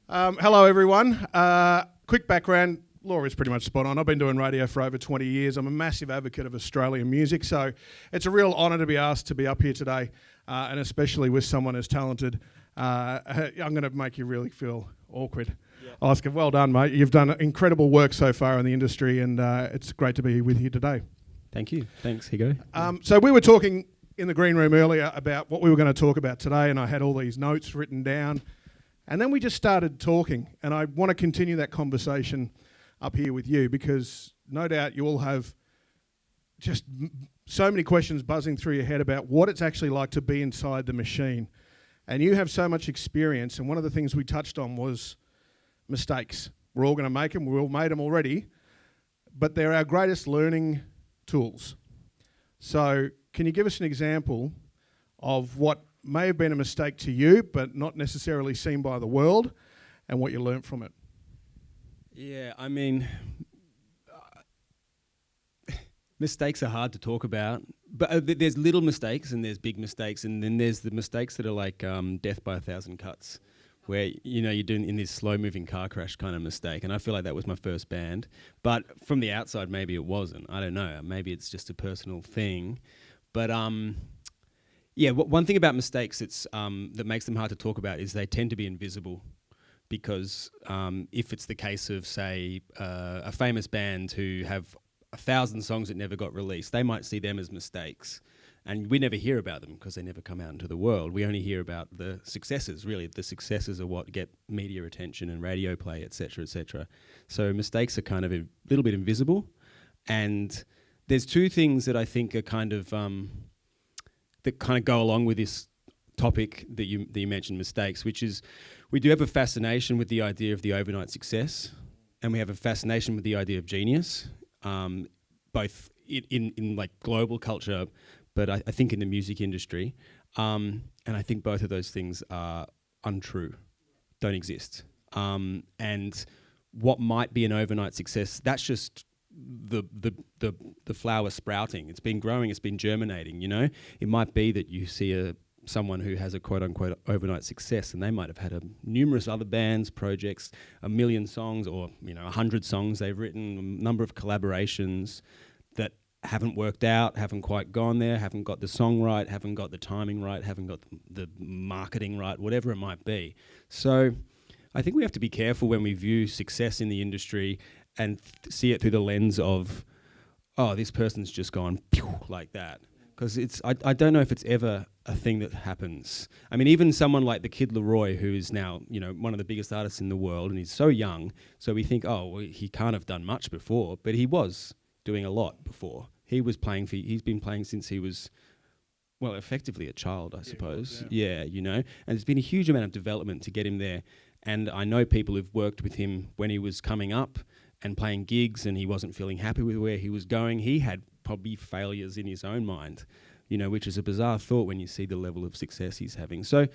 Hello, everyone. Quick background. Laura's pretty much spot on. I've been doing radio for over 20 years. I'm a massive advocate of Australian music, so it's a real honour to be asked to be up here today, and especially with someone as talented. I'm going to make you really feel awkward. Yeah. Oscar, well done, mate. You've done incredible work so far in the industry, and it's great to be with you today. Thank you. Thanks, Higgo. So we were talking in the green room earlier about what we were going to talk about today, and I had all these notes written down. And then we just started talking, and I want to continue that conversation up here with you because no doubt you all have just so many questions buzzing through your head about what it's actually like to be inside the machine. And you have so much experience, and one of the things we touched on was mistakes. We're all going to make them, we've all made them already, but they're our greatest learning tools. So can you give us an example of what may have been a mistake to you, but not necessarily seen by the world, and what you learnt from it? Yeah, I mean, mistakes are hard to talk about, but there's little mistakes and there's big mistakes, and then there's the mistakes that are like death by 1,000 cuts, where, you know, you're doing in this slow-moving car crash kind of mistake, and I feel like that was my first band, but from the outside, maybe it wasn't. I don't know. Maybe it's just a personal thing, but yeah, one thing about mistakes that's that makes them hard to talk about is they tend to be invisible. Because if it's the case of, say, a famous band who have 1,000 songs that never got released, they might see them as mistakes. And we never hear about them because they never come out into the world. We only hear about the successes, really. The successes are what get media attention and radio play, et cetera, et cetera. So mistakes are kind of a little bit invisible. And there's two things that I think are kind of that kind of go along with this topic that you mentioned, mistakes, which is we do have a fascination with the idea of the overnight success, and we have a fascination with the idea of genius, both in like global culture, but I think in the music industry, and I think both of those things are untrue, don't exist. And what might be an overnight success, that's just the flower sprouting. It's been growing, it's been germinating, you know? It might be that you see someone who has a quote-unquote overnight success, and they might have had numerous other bands, projects, 1 million songs, or 100 songs they've written, a number of collaborations that haven't worked out, haven't quite gone there, haven't got the song right, haven't got the timing right, haven't got the marketing right, whatever it might be. So I think we have to be careful when we view success in the industry and see it through the lens of, oh, this person's just gone pew, like that. Because I don't know if it's ever a thing that happens. I mean, even someone like the Kid Laroi, who is now, one of the biggest artists in the world, and he's so young, so we think, oh, well, he can't have done much before, but he was doing a lot before. He's been playing since he was, well, effectively a child, I suppose. Yeah, and there's been a huge amount of development to get him there. And I know people who've worked with him when he was coming up and playing gigs, and he wasn't feeling happy with where he was going. He had probably failures in his own mind, which is a bizarre thought when you see the level of success he's having. So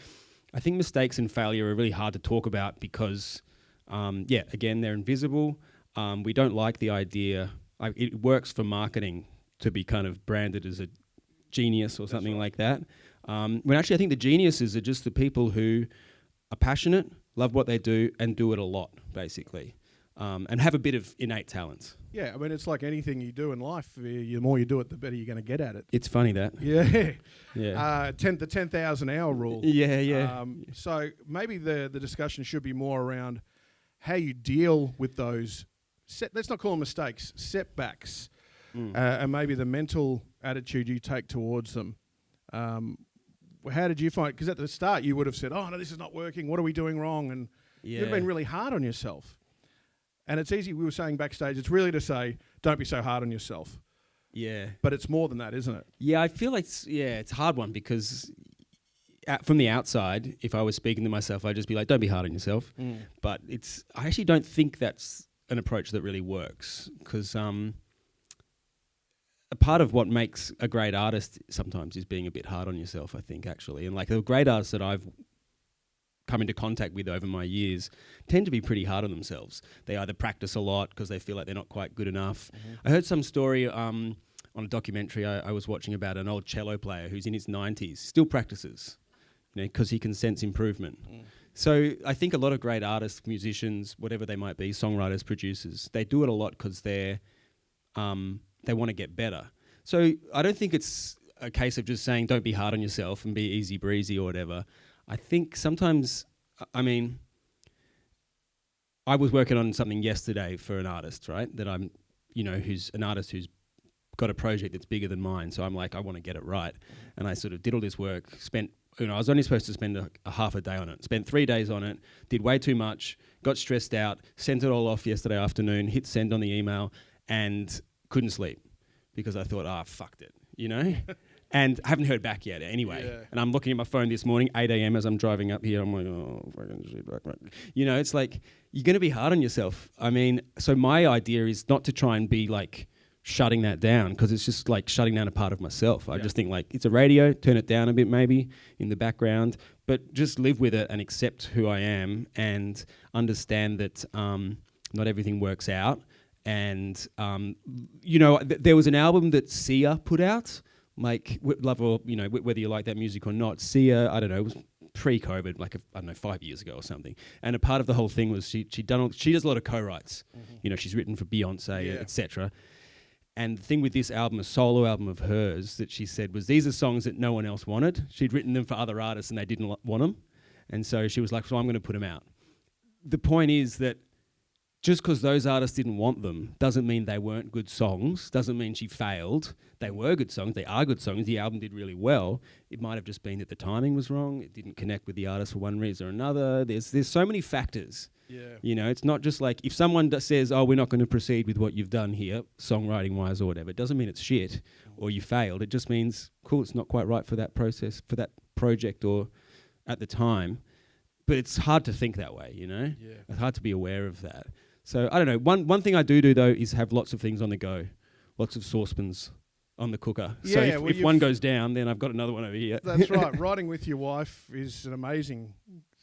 I think mistakes and failure are really hard to talk about because, again, they're invisible. We don't like the idea. It works for marketing to be kind of branded as a genius or something like that. When actually I think the geniuses are just the people who are passionate, love what they do, and do it a lot, basically. And have a bit of innate talent. Yeah, I mean, it's like anything you do in life. The more you do it, the better you're going to get at it. It's funny that. Yeah. Yeah. The 10,000 hour rule. Yeah. So maybe the discussion should be more around how you deal with those, let's not call them mistakes, setbacks, and maybe the mental attitude you take towards them. How did you find it? Because at the start you would have said, oh, no, this is not working. What are we doing wrong? And you've been really hard on yourself. And it's easy, we were saying backstage, it's really to say, don't be so hard on yourself. Yeah. But it's more than that, isn't it? Yeah, I feel like it's a hard one because from the outside, if I was speaking to myself, I'd just be like, don't be hard on yourself. But I actually don't think that's an approach that really works because a part of what makes a great artist sometimes is being a bit hard on yourself, I think, actually. And like the great artists that I've come into contact with over my years tend to be pretty hard on themselves. They either practice a lot because they feel like they're not quite good enough. I heard some story on a documentary I was watching about an old cello player who's in his 90s, still practices, because he can sense improvement. So I think a lot of great artists, musicians, whatever they might be, songwriters, producers, they do it a lot because they want to get better. So I don't think it's a case of just saying don't be hard on yourself and be easy breezy or whatever. I think sometimes, I mean, I was working on something yesterday for an artist, right? That I'm, who's an artist who's got a project that's bigger than mine. So I'm like, I want to get it right. And I sort of did all this work, spent, I was only supposed to spend a half a day on it. Spent 3 days on it, did way too much, got stressed out, sent it all off yesterday afternoon, hit send on the email, and couldn't sleep because I thought, fucked it, And I haven't heard back yet anyway. Yeah. And I'm looking at my phone this morning, 8 a.m. as I'm driving up here. I'm like, fucking shit. It's like, you're going to be hard on yourself. I mean, so my idea is not to try and be like shutting that down because it's just like shutting down a part of myself. I just think like, it's a radio, turn it down a bit maybe in the background, but just live with it and accept who I am and understand that not everything works out. And, there was an album that Sia put out, like love or whether you like that music or not. Sia, I don't know, it was pre-COVID, like 5 years ago or something. And a part of the whole thing was she does a lot of co-writes. Mm-hmm. She's written for Beyonce, etc. And the thing with this album, a solo album of hers, that she said was these are songs that no one else wanted. She'd written them for other artists and they didn't want them, and so she was like, "So I'm going to put them out." The point is that just because those artists didn't want them doesn't mean they weren't good songs, doesn't mean she failed. They were good songs, they are good songs, the album did really well. It might have just been that the timing was wrong, it didn't connect with the artist for one reason or another. There's so many factors. Yeah. It's not just like if someone says, we're not going to proceed with what you've done here, songwriting-wise or whatever, it doesn't mean it's shit or you failed. It just means, cool, it's not quite right for that process, for that project or at the time. But it's hard to think that way, Yeah. It's hard to be aware of that. So, I don't know. One thing I do though is have lots of things on the go, lots of saucepans on the cooker. So if one goes down, then I've got another one over here. That's right. Writing with your wife is an amazing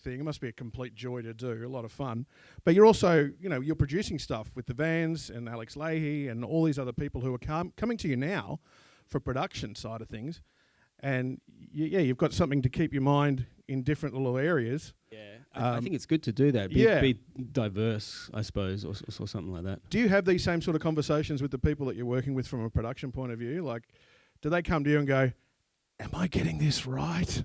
thing. It must be a complete joy to do, a lot of fun. But you're also, you're producing stuff with the Vans and Alex Leahy and all these other people who are coming to you now for production side of things. And you've got something to keep your mind in different little areas. Yeah, I think it's good to do that. Be diverse, I suppose, or something like that. Do you have these same sort of conversations with the people that you're working with from a production point of view? Like, do they come to you and go, am I getting this right?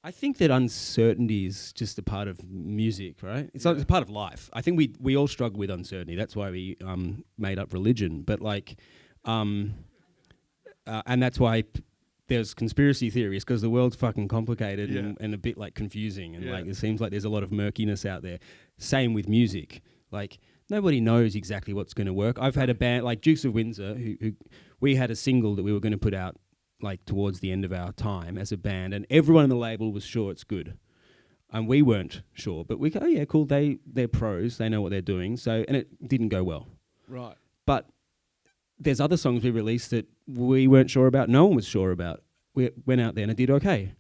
I think that uncertainty is just a part of music, right? It's a part of life. I think we all struggle with uncertainty. That's why we made up religion. But like, and that's why there's conspiracy theories, because the world's fucking complicated and a bit like confusing, and like it seems like there's a lot of murkiness out there. Same with music. Like nobody knows exactly what's going to work. I've had a band like Dukes of Windsor who we had a single that we were going to put out like towards the end of our time as a band, and everyone on the label was sure it's good. And we weren't sure, but we go, yeah, cool, they're pros, they know what they're doing. So, and it didn't go well. Right. But there's other songs we released that we weren't sure about, no one was sure about. We went out there and it did okay.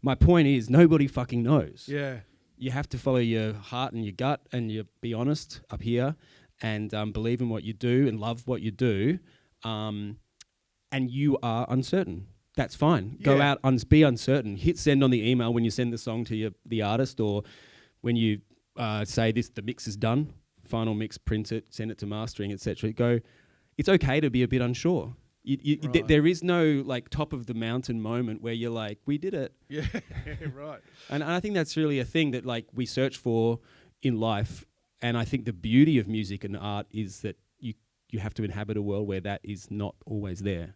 My point is, nobody fucking knows. Yeah. You have to follow your heart and your gut, and you be honest up here, and believe in what you do and love what you do. And you are uncertain. That's fine. Yeah. Go out, be uncertain. Hit send on the email when you send the song to the artist, or when you say the mix is done, final mix, print it, send it to mastering, etc. Go. It's okay to be a bit unsure. Right. There is no like top of the mountain moment where you're like, we did it. Yeah, right. And I think that's really a thing that like we search for in life. And I think the beauty of music and art is that you have to inhabit a world where that is not always there.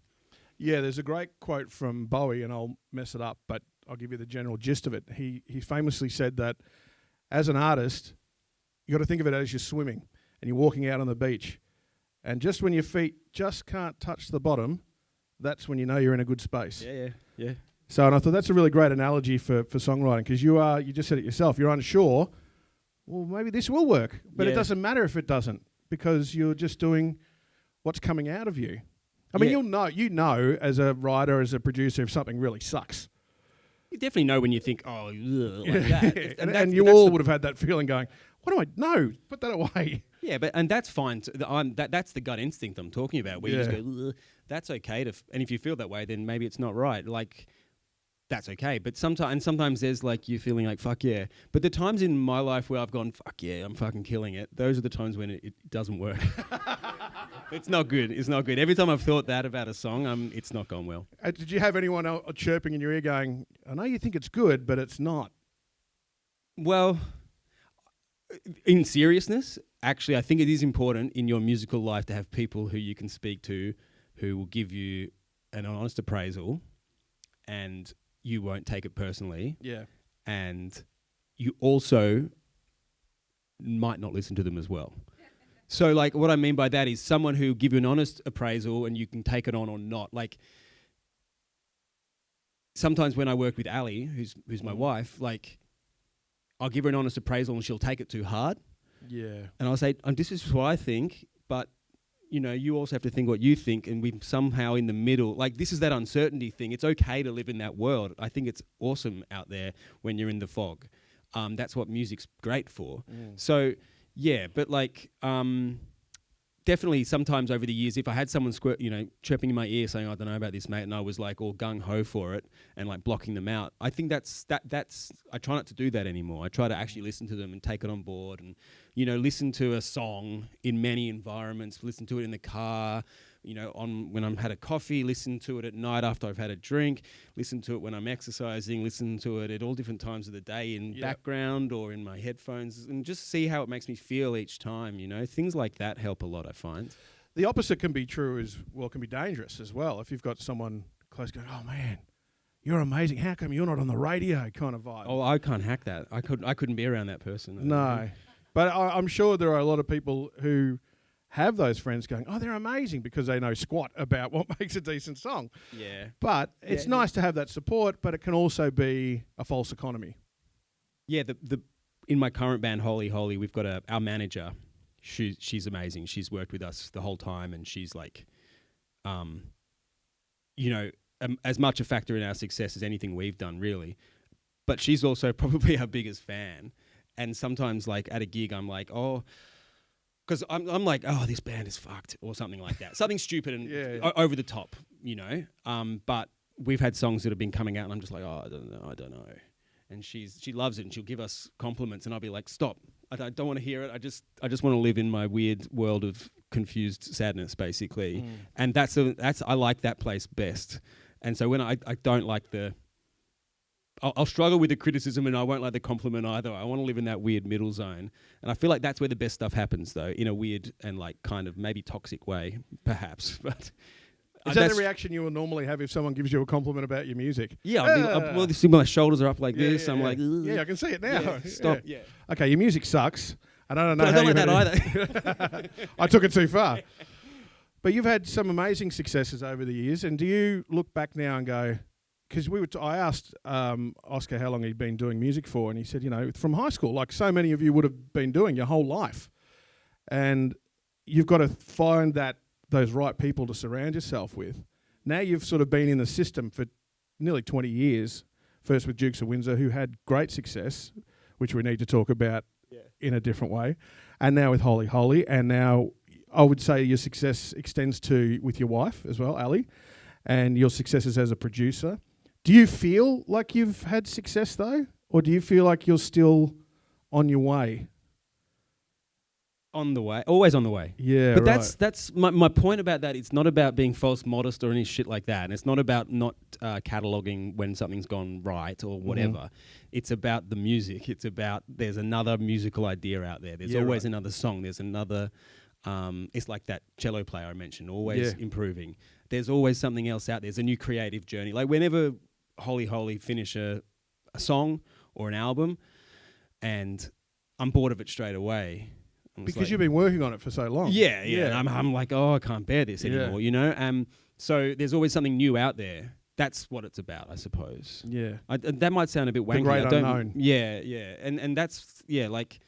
Yeah, there's a great quote from Bowie, and I'll mess it up, but I'll give you the general gist of it. He famously said that as an artist, you got to think of it as you're swimming and you're walking out on the beach. And just when your feet just can't touch the bottom, that's when you know you're in a good space. Yeah. So, and I thought that's a really great analogy for songwriting, because you just said it yourself, you're unsure, well, maybe this will work, but it doesn't matter if it doesn't, because you're just doing what's coming out of you. I mean, you know as a writer, as a producer, if something really sucks. You definitely know when you think, oh, ugh, like that. And you all would have had that feeling going, what do I know? Put that away. Yeah, and that's fine. That's the gut instinct I'm talking about, where you just go, ugh, that's okay. And if you feel that way, then maybe it's not right. Like, that's okay. But sometimes there's like you feeling like fuck yeah. But the times in my life where I've gone fuck yeah, I'm fucking killing it. Those are the times when it doesn't work. It's not good. It's not good. Every time I've thought that about a song, it's not gone well. Did you have anyone chirping in your ear going, I know you think it's good, but it's not? Well, in seriousness, actually, I think it is important in your musical life to have people who you can speak to who will give you an honest appraisal and you won't take it personally. Yeah. And you also might not listen to them as well. So, like, what I mean by that is someone who give you an honest appraisal and you can take it on or not. Like, sometimes when I work with Ali, who's my wife, like, I'll give her an honest appraisal and she'll take it too hard. Yeah. And I'll say, this is what I think, but, you know, you also have to think what you think, and we're somehow in the middle. Like, this is that uncertainty thing. It's okay to live in that world. I think it's awesome out there when you're in the fog. That's what music's great for. So... yeah, but like, definitely sometimes over the years, if I had someone chirping in my ear saying, I don't know about this, mate, and I was like all gung-ho for it and like blocking them out, I think that's, I try not to do that anymore. I try to actually listen to them and take it on board and, you know, listen to a song in many environments, listen to it in the car, you know, when I'm had a coffee, listen to it at night after I've had a drink, listen to it when I'm exercising, listen to it at all different times of the day in background or in my headphones, and just see how it makes me feel each time, you know. Things like that help a lot, I find. The opposite can be true as well, can be dangerous as well. If you've got someone close going, oh man, you're amazing, how come you're not on the radio kind of vibe? Oh, I can't hack that. I couldn't be around that person. No. But I'm sure there are a lot of people who have those friends going, oh, they're amazing, because they know squat about what makes a decent song. Yeah. But it's nice to have that support, but it can also be a false economy. Yeah, in my current band, Holy Holy, we've got our manager. She's amazing. She's worked with us the whole time, and she's like, you know, as much a factor in our success as anything we've done, really. But she's also probably our biggest fan. And sometimes, like, at a gig, I'm like, oh... because I'm like, oh, this band is fucked, or something like that. Something stupid and over the top, you know. But we've had songs that have been coming out, and I'm just like, oh, I don't know. And she loves it, and she'll give us compliments, and I'll be like, stop, I don't want to hear it. I just want to live in my weird world of confused sadness, basically. And that's I like that place best. And so when I don't like I'll struggle with the criticism, and I won't like the compliment either. I want to live in that weird middle zone. And I feel like that's where the best stuff happens, though, in a weird and like kind of maybe toxic way, perhaps. But is that the reaction you will normally have if someone gives you a compliment about your music? Yeah, well, see my shoulders are up like this. I'm like, ugh. Yeah, I can see it now. Yeah, stop. Yeah. Okay, your music sucks. And I don't know but how I don't like that either. I took it too far. But you've had some amazing successes over the years, and do you look back now and go, because I asked Oscar how long he'd been doing music for, and he said, you know, from high school, like so many of you would have been doing your whole life. And you've got to find those right people to surround yourself with. Now you've sort of been in the system for nearly 20 years, first with Dukes of Windsor, who had great success, which we need to talk about in a different way, and now with Holy Holy, and now I would say your success extends to with your wife as well, Ali, and your successes as a producer. Do you feel like you've had success, though? Or do you feel like you're still on your way? On the way. Always on the way. Yeah, but right. that's my point about that. It's not about being false modest or any shit like that. And it's not about not cataloguing when something's gone right or whatever. It's about the music. It's about there's another musical idea out there. There's always another song. There's another... it's like that cello player I mentioned, always improving. There's always something else out there. There's a new creative journey. Like whenever Holy Holy finish a song or an album, and I'm bored of it straight away. Because you've been working on it for so long. Yeah. And I'm like, oh, I can't bear this anymore, you know? So there's always something new out there. That's what it's about, I suppose. Yeah. That might sound a bit wanky. The great unknown. Yeah. And that's, like...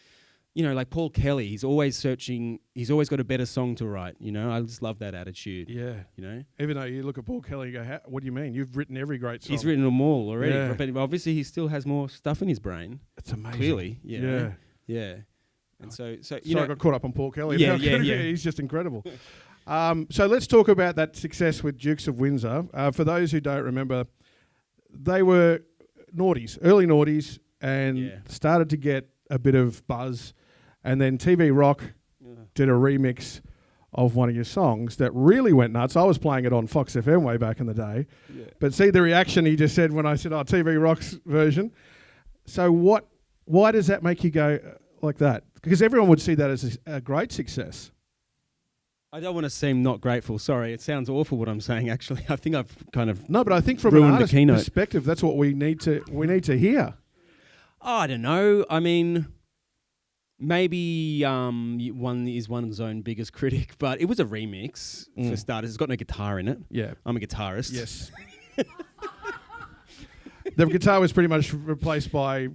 you know, like Paul Kelly, he's always searching, he's always got a better song to write, you know? I just love that attitude. Yeah. You know? Even though you look at Paul Kelly and go, what do you mean? You've written every great song. He's written them all already. But obviously he still has more stuff in his brain. It's amazing. Clearly. You know? Yeah. And so you know... I got caught up on Paul Kelly. Yeah. He's just incredible. So let's talk about that success with Dukes of Windsor. For those who don't remember, they were noughties, early noughties, and started to get a bit of buzz. And then TV Rock did a remix of one of your songs that really went nuts. I was playing it on Fox FM way back in the day. Yeah. But see the reaction he just said when I said, TV Rock's version. So why does that make you go like that? Because everyone would see that as a great success. I don't want to seem not grateful. Sorry, it sounds awful what I'm saying. Actually, I think I've kind of no, but I think from an artist perspective, that's what we need to hear. Oh, I don't know. I mean, maybe one is one's own biggest critic, but it was a remix for starters. It's got no guitar in it. Yeah, I'm a guitarist. Yes. The guitar was pretty much replaced by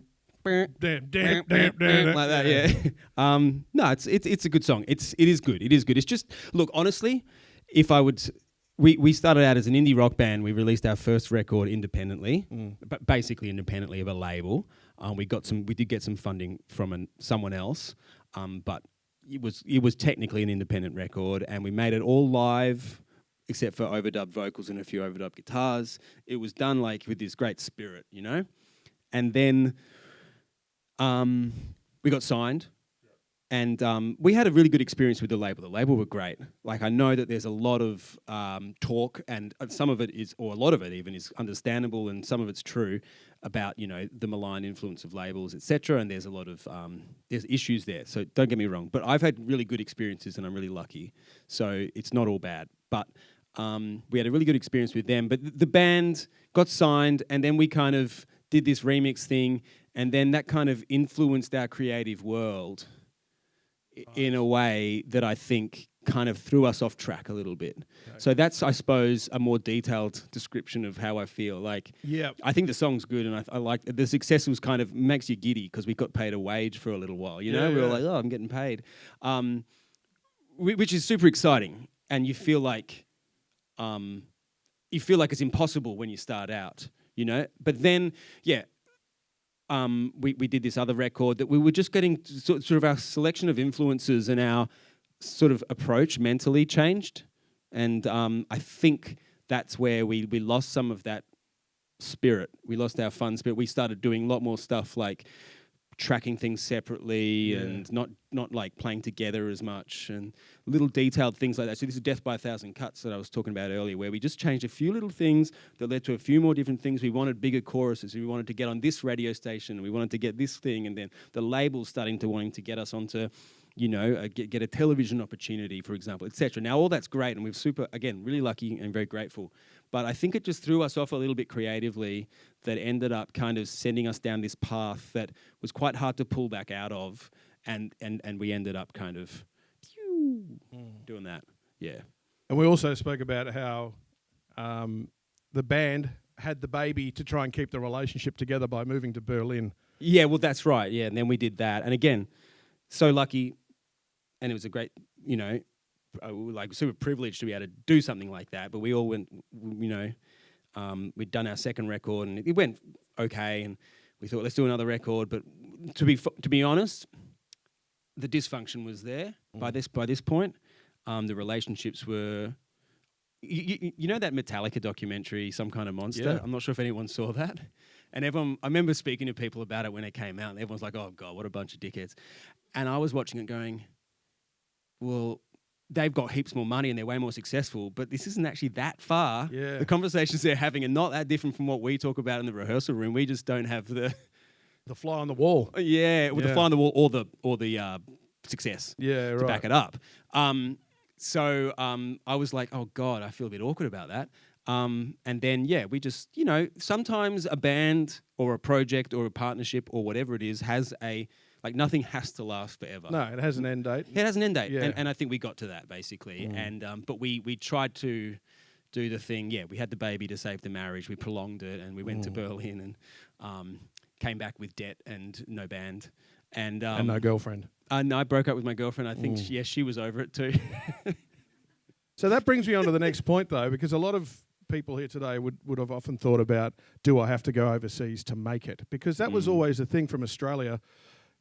like that, yeah. No, it's a good song. It is good. It's just, look, honestly, if I would, we started out as an indie rock band. We released our first record independently, but basically independently of a label. We did get some funding from someone else, but it was technically an independent record, and we made it all live, except for overdubbed vocals and a few overdubbed guitars. It was done like with this great spirit, you know, and then. We got signed, and we had a really good experience with the label. The label were great. Like, I know that there's a lot of talk, and some of it is, or a lot of it even, is understandable, and some of it's true about, you know, the malign influence of labels, etc. And there's a lot of there's issues there. So don't get me wrong, but I've had really good experiences, and I'm really lucky. So it's not all bad. But we had a really good experience with them. But the band got signed, and then we kind of did this remix thing. And then that kind of influenced our creative world in a way that I think kind of threw us off track a little bit. Okay. So that's, I suppose, a more detailed description of how I feel. Like, I think the song's good, and I like the success was kind of makes you giddy because we got paid a wage for a little while. You know, we were like, oh, I'm getting paid, which is super exciting, and you feel like it's impossible when you start out. You know, but then we did this other record that we were just getting sort of our selection of influences and our sort of approach mentally changed. And I think that's where we lost some of that spirit. We lost our fun spirit. We started doing a lot more stuff like tracking things separately and not like playing together as much and little detailed things like that. So this is Death by 1,000 Cuts that I was talking about earlier, where we just changed a few little things that led to a few more different things. We wanted bigger choruses. We wanted to get on this radio station, and we wanted to get this thing, and then the label's starting to wanting to get us onto, you know, get a television opportunity, for example, etc. Now all that's great, and we're really lucky and very grateful. But I think it just threw us off a little bit creatively, that ended up kind of sending us down this path that was quite hard to pull back out of, and we ended up kind of doing that. Yeah. And we also spoke about how the band had the baby to try and keep the relationship together by moving to Berlin. Yeah, well, that's right. Yeah, and then we did that. And again, so lucky, and it was a great, you know, like super privileged to be able to do something like that. But we all went, you know, we'd done our second record, and it went okay, and we thought, let's do another record. But to be honest, the dysfunction was there by this point. The relationships were, you know, that Metallica documentary, Some Kind of Monster. Yeah. I'm not sure if anyone saw that. And everyone, I remember speaking to people about it when it came out, and everyone's like, "Oh God, what a bunch of dickheads!" And I was watching it, going, "Well, they've got heaps more money and they're way more successful, but this isn't actually that far. Yeah. The conversations they're having are not that different from what we talk about in the rehearsal room. We just don't have the fly on the wall. The fly on the wall or the success to back it up. So I was like, oh God, I feel a bit awkward about that. And then, we just, you know, sometimes a band or a project or a partnership or whatever it is has nothing has to last forever. No, it has an end date. It has an end date. Yeah. And I think we got to that, basically. And but we tried to do the thing. Yeah, we had the baby to save the marriage. We prolonged it, and we went to Berlin and came back with debt and no band. And no girlfriend. No, I broke up with my girlfriend. I think, she was over it too. So that brings me on to the next point, though, because a lot of people here today would have often thought about, do I have to go overseas to make it? Because that was always the thing from Australia.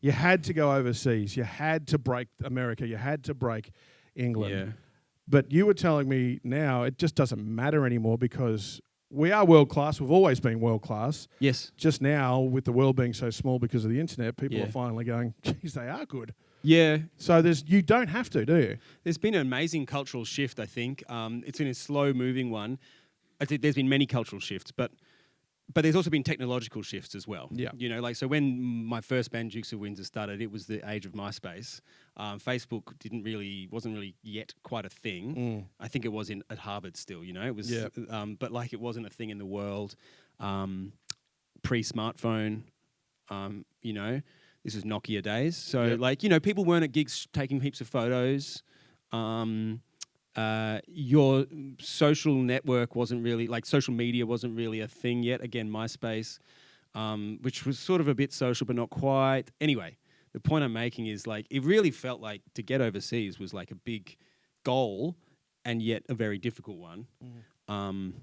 You had to go overseas. You had to break America. You had to break England. Yeah. But you were telling me now it just doesn't matter anymore, because we are world class. We've always been world class. Yes. Just now, with the world being so small because of the internet, people Yeah. are finally going, geez, they are good. Yeah. So you don't have to, do you? There's been an amazing cultural shift, I think. It's been a slow-moving one. I think there's been many cultural shifts, but there's also been technological shifts as well. Yeah. You know, like, so when my first band, Dukes of Windsor, started, it was the age of MySpace. Facebook wasn't really yet quite a thing. I think it was at Harvard still, you know. It was, but like, it wasn't a thing in the world. Pre-smartphone, you know, this was Nokia days. So like, you know, people weren't at gigs taking heaps of photos. Your social network wasn't really, like, social media wasn't really a thing yet. Again, MySpace, which was sort of a bit social, but not quite. Anyway, the point I'm making is, like, it really felt like to get overseas was like a big goal, and yet a very difficult one. And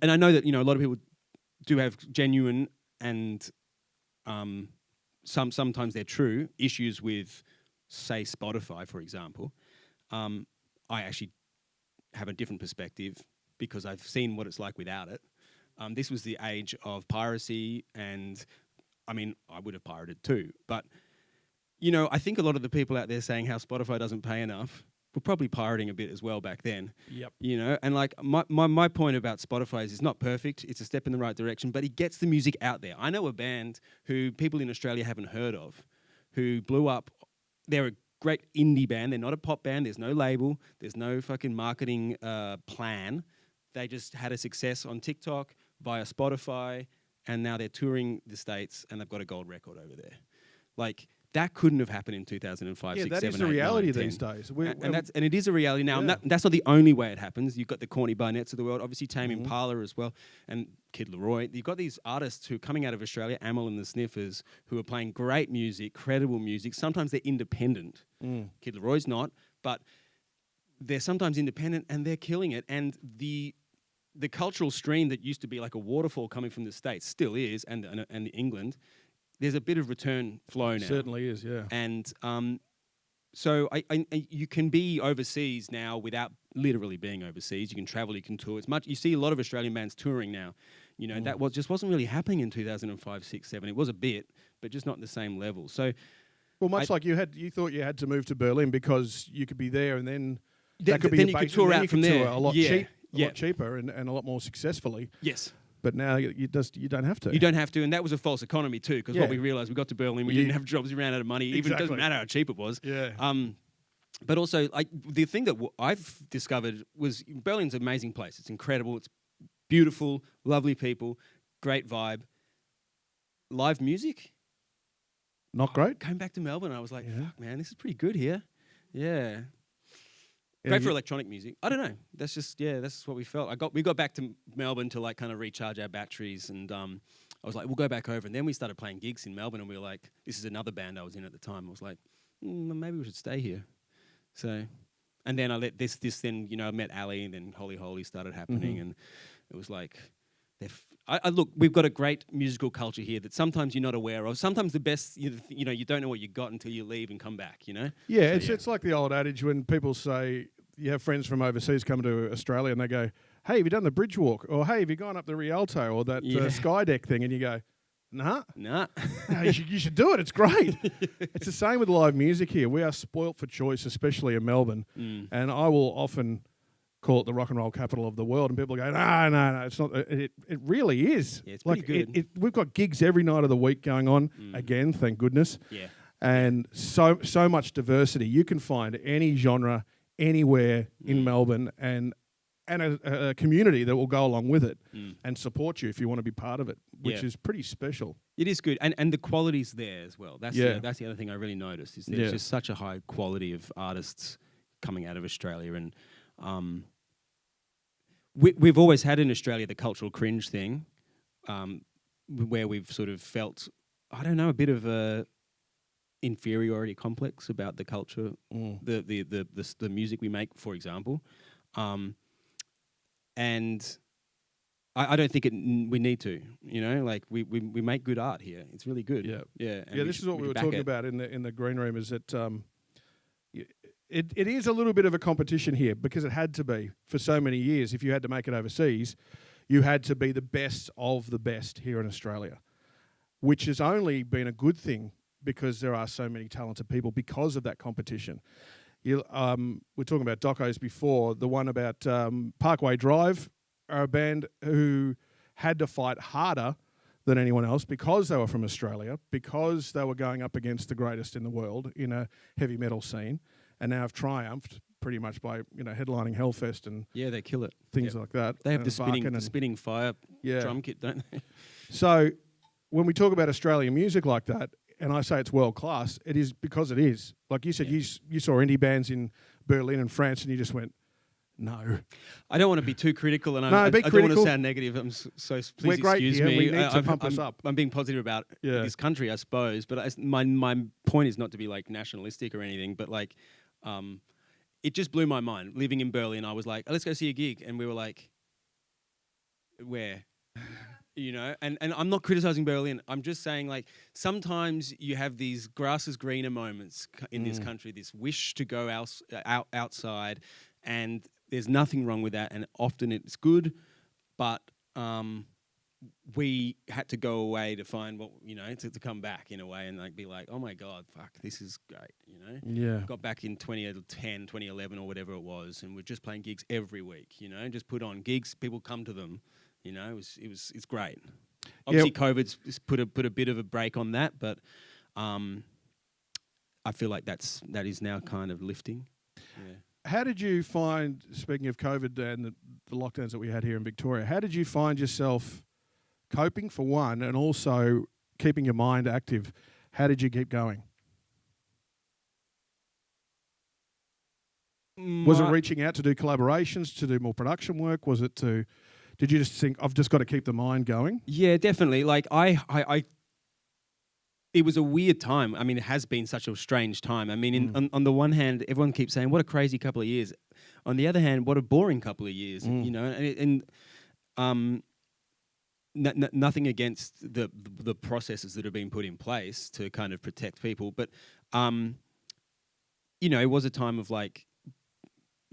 I know that, you know, a lot of people do have genuine and sometimes they're true issues with, say, Spotify, for example. I actually have a different perspective because I've seen what it's like without it. This was the age of piracy, and I mean, I would have pirated too. But, you know, I think a lot of the people out there saying how Spotify doesn't pay enough were probably pirating a bit as well back then. Yep. You know, and like my point about Spotify is it's not perfect. It's a step in the right direction, but it gets the music out there. I know a band who people in Australia haven't heard of, who blew up. They're a great indie band. They're not a pop band. There's no label. There's no fucking marketing plan. They just had a success on TikTok via Spotify, and now they're touring the States, and they've got a gold record over there. Like, that couldn't have happened in 2005, 6, that 7, is the 8, reality 9, 10. these days. And it is a reality now. And that's not the only way it happens. You've got the Courtney Barnett's of the world, obviously Tame Impala as well, and Kid Laroi. You've got these artists who are coming out of Australia, Amel and the Sniffers, who are playing great music, credible music. Sometimes they're independent. Kid Laroi's not, but they're sometimes independent and they're killing it. And the cultural stream that used to be like a waterfall coming from the States still is, and England. There's a bit of return flow now. Certainly is, yeah. And so you can be overseas now without literally being overseas. You can travel, you can tour. You see a lot of Australian bands touring now. You know, that just wasn't really happening in 2005, 6, 7. It was a bit, but just not the same level. So, well, much like you thought you had to move to Berlin because you could be there, and then that could be then your you could base, tour and then out you from could there. tour a lot Yeah. cheaper and a lot more successfully. Yes. But now you don't have to. You don't have to, and that was a false economy too, because what we realised, we got to Berlin, we didn't have jobs, we ran out of money. Even it doesn't matter how cheap it was. Yeah. But also, the thing that I've discovered was Berlin's an amazing place. It's incredible. It's beautiful, lovely people, great vibe. Live music, Not great. came back to Melbourne, I was like, fuck, man, this is pretty good here. Yeah. Yeah, Great for electronic music. I don't know. That's just what we felt. We got back to Melbourne to like kind of recharge our batteries, and I was like, we'll go back over. And then we started playing gigs in Melbourne, and we were like, this is another band I was in at the time. I was like, maybe we should stay here. So, and then I let this then, you know, I met Ali, and then Holy Holy started happening, and it was like, look, we've got a great musical culture here that sometimes you're not aware of. Sometimes the best, you know, you don't know what you got until you leave and come back, you know? Yeah, so it's like the old adage when people say, you have friends from overseas come to Australia and they go, hey, have you done the bridge walk? Or, hey, have you gone up the Rialto or that sky deck thing? And you go, nah. No, you should do it. It's great. It's the same with live music here. We are spoilt for choice, especially in Melbourne. And I will often call it the rock and roll capital of the world. And people go, no, it's not. It really is. Yeah, it's pretty good. We've got gigs every night of the week going on again, thank goodness. Yeah. And so much diversity. You can find any genre anywhere in Melbourne, and a community that will go along with it and support you if you want to be part of it, which is pretty special. It is good, and the quality's there as well. That's the other thing I really noticed is there's just such a high quality of artists coming out of Australia, and we've always had in Australia the cultural cringe thing, where we've sort of felt, I don't know, a bit of a inferiority complex about the culture, the music we make, for example, and I don't think we need to, you know, like we make good art here. It's really good. Yeah. This is what we were talking about in the green room. Is that it is a little bit of a competition here because it had to be for so many years. If you had to make it overseas, you had to be the best of the best here in Australia, which has only been a good thing because there are so many talented people because of that competition. We're talking about docos before. The one about Parkway Drive are a band who had to fight harder than anyone else because they were from Australia, because they were going up against the greatest in the world in a heavy metal scene, and now have triumphed pretty much by headlining Hellfest and they kill it. Things like that. They have the spinning fire drum kit, don't they? So when we talk about Australian music like that, and I say it's world class, it is because it is. Like you said, you saw indie bands in Berlin and France, and you just went, no. I don't want to be too critical, and No, I be don't want to critical. sound negative. We're We're great excuse here. me. We need to pump us up. I'm being positive about this country, I suppose. But my point is not to be like nationalistic or anything, but like, it just blew my mind. Living in Berlin, I was like, let's go see a gig, and we were like, where? And I'm not criticizing Berlin. I'm just saying, like, sometimes you have these grass is greener moments in this country, this wish to go outside, and there's nothing wrong with that, and often it's good, but we had to go away to find what, to come back in a way and like be like, oh my God, fuck, this is great, Yeah. Got back in 2010, 2011 or whatever it was, and we're just playing gigs every week, just put on gigs, people come to them. It's great. Obviously, COVID's put a bit of a break on that, but I feel like that is now kind of lifting. Yeah. How did you find, speaking of COVID and the lockdowns that we had here in Victoria, how did you find yourself coping for one, and also keeping your mind active? How did you keep going? Was it reaching out to do collaborations, to do more production work? Was it did you just think, I've just got to keep the mind going? Yeah, definitely. Like it was a weird time. I mean, it has been such a strange time. I mean, on the one hand, everyone keeps saying, what a crazy couple of years. On the other hand, what a boring couple of years, nothing against the processes that have been put in place to kind of protect people. But, it was a time of like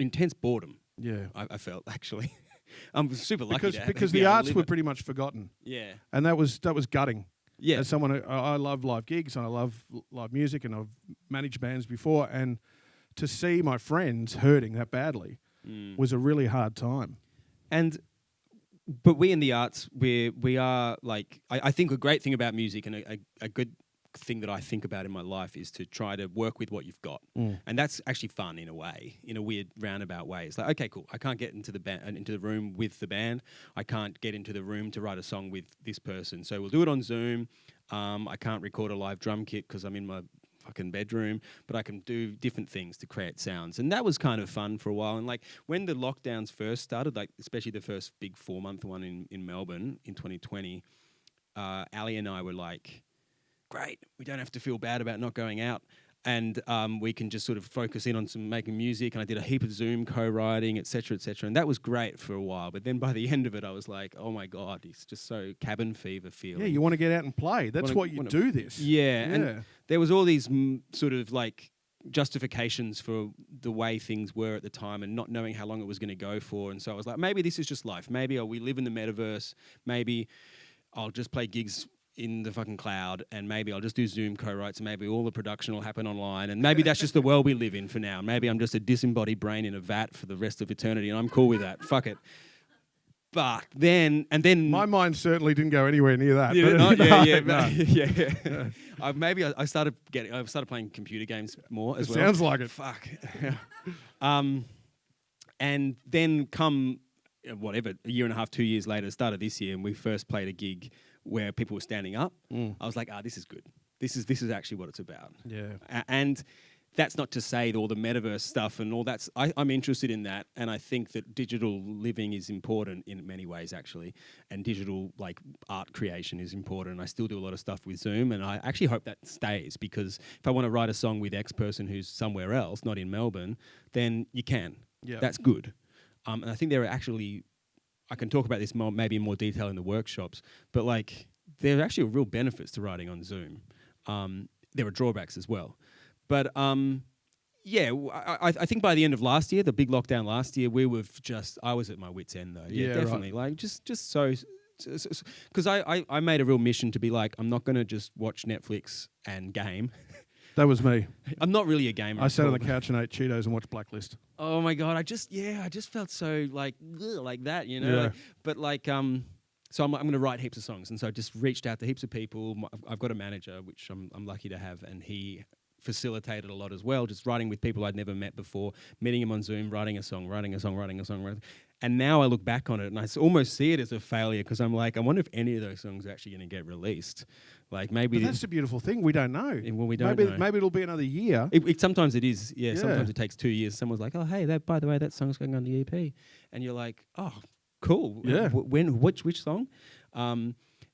intense boredom. Yeah. I felt, actually. I'm super lucky because the arts were pretty much forgotten. Yeah. And that was gutting. Yeah. As someone who, I love live gigs and I love live music and I've managed bands before, and to see my friends hurting that badly was a really hard time. But we in the arts, we are like, I think a great thing about music and a good thing that I think about in my life is to try to work with what you've got. And that's actually fun in a way, in a weird roundabout way. It's like, okay, cool. I can't get into the room with the band. I can't get into the room to write a song with this person. So we'll do it on Zoom. I can't record a live drum kit because I'm in my fucking bedroom, but I can do different things to create sounds. And that was kind of fun for a while. And like when the lockdowns first started, like especially the first big 4-month one in Melbourne in 2020, Ali and I were like, great, we don't have to feel bad about not going out, and we can just sort of focus in on some making music. And I did a heap of Zoom co-writing, etc., and that was great for a while. But then by the end of it, I was like, oh my God, it's just so cabin fever feeling. Yeah, you want to get out and play. That's what you do this. Yeah, and there was all these sort of like justifications for the way things were at the time and not knowing how long it was going to go for. And so I was like, maybe this is just life. Maybe we live in the metaverse. Maybe I'll just play gigs in the fucking cloud, and maybe I'll just do Zoom co-writes, and maybe all the production will happen online, and maybe that's just the world we live in for now. Maybe I'm just a disembodied brain in a vat for the rest of eternity, and I'm cool with that. Fuck it. But then my mind certainly didn't go anywhere near that. Maybe I started playing computer games more as well. Sounds like it. Fuck. And then come whatever, a year and a half, 2 years later, start of this year, and we first played a gig where people were standing up. I was like, this is good. This is actually what it's about. Yeah. And that's not to say all the metaverse stuff and all that. I'm interested in that, and I think that digital living is important in many ways, actually, and digital like art creation is important. I still do a lot of stuff with Zoom, and I actually hope that stays, because if I want to write a song with X person who's somewhere else, not in Melbourne, then you can. Yeah. That's good. And I think there are actually, I can talk about this maybe in more detail in the workshops, but like there are actually real benefits to writing on Zoom. There are drawbacks as well. But Yeah, I think by the end of last year, the big lockdown last year, I was at my wit's end though. Yeah, Yeah, definitely. right. Like just so, because I made a real mission to be like, I'm not going to just watch Netflix and game. That was me. I'm not really a gamer. I sat on the at all. couch and ate Cheetos and watched Blacklist. Oh my God, I just felt so like that, you know. Yeah. But like, so I'm going to write heaps of songs, and so I just reached out to heaps of people. I've got a manager, which I'm lucky to have, and he facilitated a lot as well, just writing with people I'd never met before, meeting him on Zoom, writing a song. And now I look back on it and I almost see it as a failure because I'm like, I wonder if any of those songs are actually going to get released. Like maybe... But that's the beautiful thing. We don't know. Well, we don't know. Maybe it'll be another year. Sometimes it is. Yeah, Yeah. sometimes it takes 2 years. Someone's like, oh, hey, by the way, that song's going on the EP. And you're like, oh, cool. Yeah. Which song?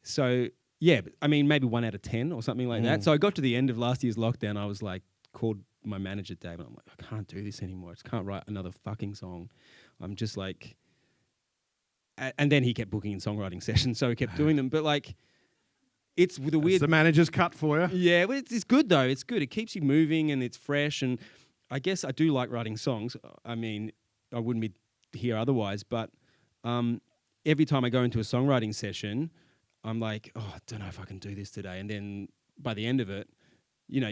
So... Yeah, but, I mean, maybe 1 out of 10 or something like that. So I got to the end of last year's lockdown. I was like, called my manager, Dave, and I'm like, I can't do this anymore. I just can't write another fucking song. I'm just like... And then he kept booking in songwriting sessions, so he kept doing them. But like, it's the weird... It's the manager's cut for you. Yeah, well, it's good though. It's good. It keeps you moving and it's fresh. And I guess I do like writing songs. I mean, I wouldn't be here otherwise. But every time I go into a songwriting session... I'm like, oh, I don't know if I can do this today. And then by the end of it, you know,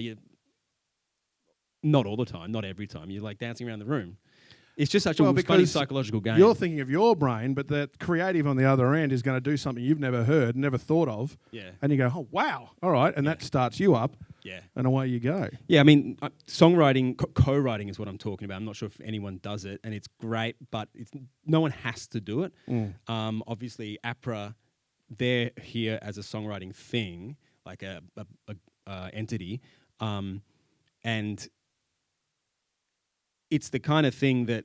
not all the time, not every time, you're like dancing around the room. It's just such a funny psychological game. You're thinking of your brain, but the creative on the other end is going to do something you've never heard, never thought of. Yeah. And you go, oh, wow. All right. And that starts you up. Yeah. And away you go. Yeah, I mean, songwriting, co-writing is what I'm talking about. I'm not sure if anyone does it, and it's great, but no one has to do it. Obviously, APRA... they're here as a songwriting thing, like a entity, and it's the kind of thing that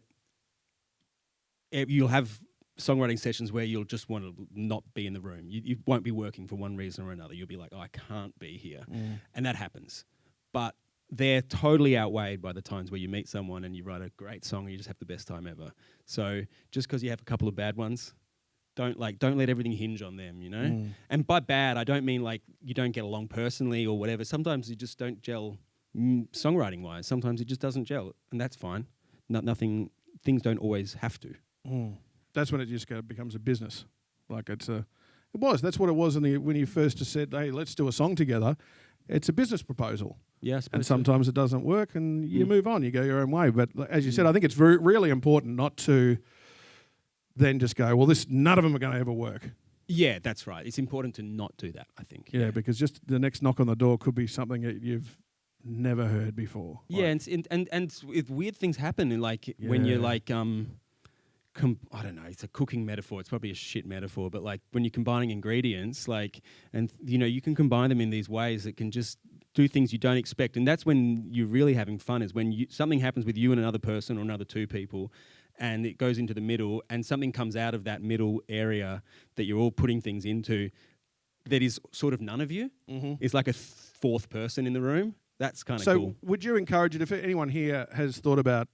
you'll have songwriting sessions where you'll just want to not be in the room. You won't be working for one reason or another. You'll be like, oh, I can't be here, and that happens. But they're totally outweighed by the times where you meet someone and you write a great song and you just have the best time ever. So just because you have a couple of bad ones, don't let everything hinge on them, you know? And by bad, I don't mean like you don't get along personally or whatever. Sometimes you just don't gel songwriting-wise. Sometimes it just doesn't gel, and that's fine. Things don't always have to. That's when it just becomes a business. Like that's what it was when you first just said, hey, let's do a song together. It's a business proposal. Yeah, and sometimes it doesn't work and you move on, you go your own way. But as you said, I think it's really important not to... then just go, well, none of them are going to ever work. Yeah, that's right. It's important to not do that, I think. Yeah, because just the next knock on the door could be something that you've never heard before. Yeah, and if weird things happen, and like when you're like, I don't know, it's a cooking metaphor. It's probably a shit metaphor, but like when you're combining ingredients, like, and you know, you can combine them in these ways that can just do things you don't expect. And that's when you're really having fun, is when something happens with you and another person or another two people, and it goes into the middle, and something comes out of that middle area that you're all putting things into that is sort of none of you. It's like a fourth person in the room. That's kind of cool. So would you encourage it, if anyone here has thought about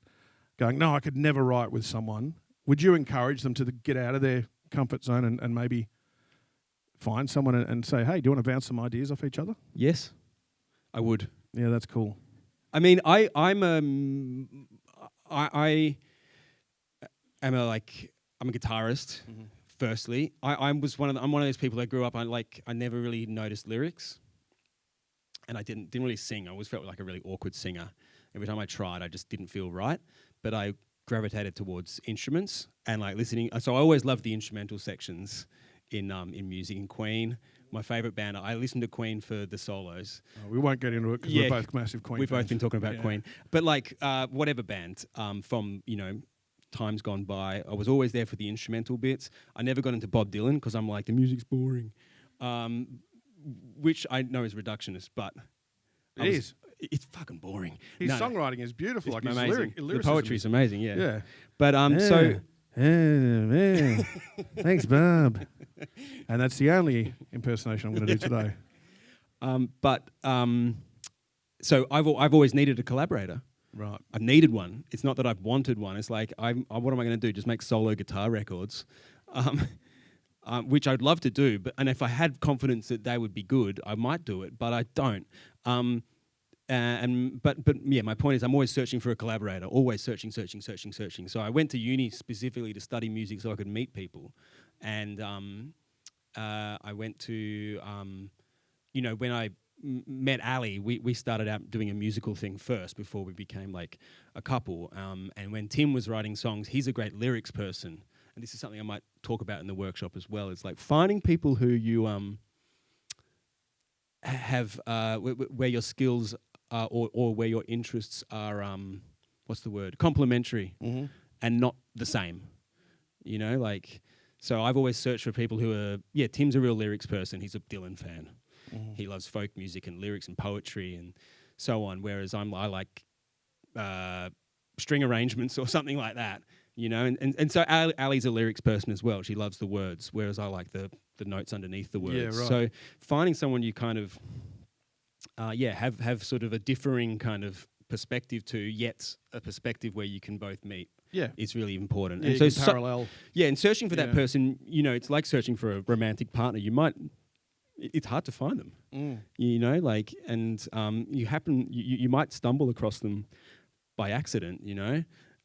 going, no, I could never write with someone, would you encourage them to get out of their comfort zone and maybe find someone and say, hey, do you want to bounce some ideas off each other? Yes, I would. Yeah, that's cool. I mean, I'm a guitarist. Firstly, I'm one of those people that grew up. I never really noticed lyrics, and I didn't really sing. I always felt like a really awkward singer. Every time I tried, I just didn't feel right. But I gravitated towards instruments and like listening. So I always loved the instrumental sections in music. In Queen, my favourite band, I listened to Queen for the solos. Oh, we won't get into it because we're both massive Queen We've fans. both been talking about Queen. But like whatever band from, times gone by, I was always there for the instrumental bits. I never got into Bob Dylan because I'm like, the music's boring, which I know is reductionist, but it is. It's fucking boring. His songwriting is beautiful. Like his amazing. The lyricism poetry's amazing, yeah. Yeah. But thanks, Bob. And that's the only impersonation I'm going to do today. So I've always needed a collaborator. Right. I've needed one. It's not that I've wanted one. It's like, what am I going to do? Just make solo guitar records, which I'd love to do. And if I had confidence that they would be good, I might do it, but I don't. But yeah, my point is I'm always searching for a collaborator, always searching. So I went to uni specifically to study music so I could meet people, and I went to when I met Ali, we started out doing a musical thing first before we became like a couple. And when Tim was writing songs, he's a great lyrics person, and this is something I might talk about in the workshop as well. It's like finding people who you have where your skills are or where your interests are complementary and not the same. So I've always searched for people who are Tim's a real lyrics person. He's a Dylan fan. He loves folk music and lyrics and poetry and so on, whereas I like string arrangements or something like that, and so Ali's a lyrics person as well. She loves the words, whereas I like the notes underneath the words. Yeah, right. So finding someone you kind of have sort of a differing kind of perspective to, yet a perspective where you can both meet is really important. Yeah, and you so can parallel. And searching for that person, it's like searching for a romantic partner. It's hard to find them, and you might stumble across them by accident,